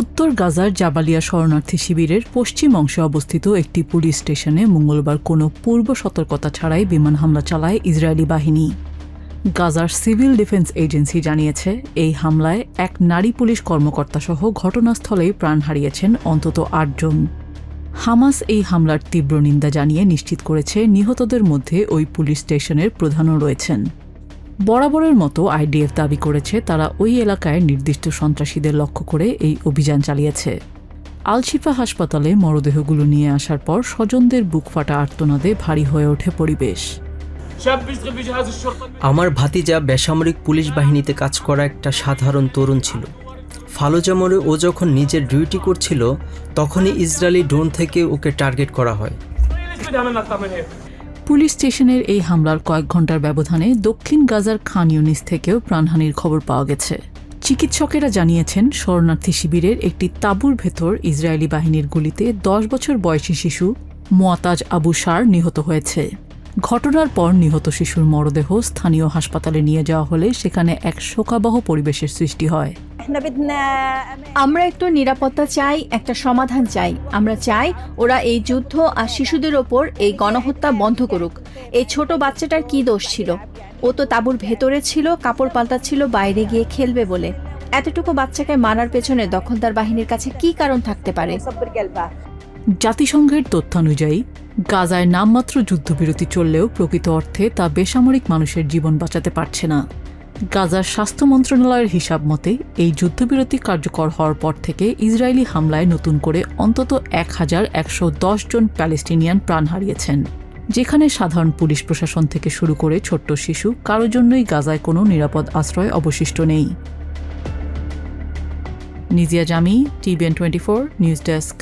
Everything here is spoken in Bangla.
উত্তর গাজার জাবালিয়া শরণার্থী শিবিরের পশ্চিম অংশে অবস্থিত একটি পুলিশ স্টেশনে মঙ্গলবার কোনো পূর্ব সতর্কতা ছাড়াই বিমান হামলা চালায় ইসরায়েলি বাহিনী। গাজার সিভিল ডিফেন্স এজেন্সি জানিয়েছে, এই হামলায় এক নারী পুলিশ কর্মকর্তাসহ ঘটনাস্থলেই প্রাণ হারিয়েছেন অন্তত ৮ জন। হামাস এই হামলার তীব্র নিন্দা জানিয়ে নিশ্চিত করেছে, নিহতদের মধ্যে ওই পুলিশ স্টেশনের প্রধানও রয়েছেন। বরাবরের মতো আইডিএফ দাবি করেছে, তারা ওই এলাকায় নির্দিষ্ট সন্ত্রাসীদের লক্ষ্য করে এই অভিযান চালিয়েছে। আল শিফা হাসপাতালে মরদেহগুলো নিয়ে আসার পর স্বজনদের বুকফাটা আর্তনাদে ভারী হয়ে ওঠে পরিবেশ। আমার ভাতিজা বেসামরিক পুলিশ বাহিনীতে কাজ করা একটা সাধারণ তরুণ ছিল। ফালুজা মোড়ে ও যখন নিজের ডিউটি করছিল, তখনই ইসরায়েলি ড্রোন থেকে ওকে টার্গেট করা হয়। পুলিশ স্টেশনের এই হামলার কয়েক ঘণ্টার ব্যবধানে দক্ষিণ গাজার খান ইউনিস থেকেও প্রাণহানির খবর পাওয়া গেছে। চিকিৎসকেরা জানিয়েছেন, শরণার্থী শিবিরের একটি তাঁবুর ভেতর ইসরায়েলি বাহিনীর গুলিতে ১০ বছর বয়সী শিশু মুয়াতাজ আবু শার নিহত হয়েছে। ঘটনার পর নিহত শিশুর মরদেহ স্থানীয় হাসপাতালে নিয়ে যাওয়া হলে সেখানে এক শোকাবহ পরিবেশের সৃষ্টি হয়। আমরা একটু নিরাপত্তা চাই, একটা সমাধান চাই। আমরা চাই ওরা এই যুদ্ধ আর শিশুদের ওপর এই গণহত্যা বন্ধ করুক। এই ছোট বাচ্চাটার কি দোষ ছিল? ও তো তাঁবুর ভেতরে ছিল, কাপড় পাল্টাচ্ছিল বাইরে গিয়ে খেলবে বলে। এতটুকু বাচ্চাকে মারার পেছনে দখলদার বাহিনীর কাছে কি কারণ থাকতে পারে? জাতিসংঘের তথ্যানুযায়ী গাজায় নামমাত্র যুদ্ধবিরতি চললেও প্রকৃত অর্থে তা বেসামরিক মানুষের জীবন বাঁচাতে পারছে না। গাজার স্বাস্থ্য মন্ত্রণালয়ের হিসাব মতে, এই যুদ্ধবিরতি কার্যকর হওয়ার পর থেকে ইসরায়েলি হামলায় নতুন করে অন্তত ১,১১০ জন প্যালেস্টিনিয়ান প্রাণ হারিয়েছেন, যেখানে সাধারণ পুলিশ প্রশাসন থেকে শুরু করে ছোট্ট শিশু কারোর জন্যই গাজায় কোনো নিরাপদ আশ্রয় অবশিষ্ট নেই। নিজিয়া জামি, TVN24 নিউজ ডেস্ক।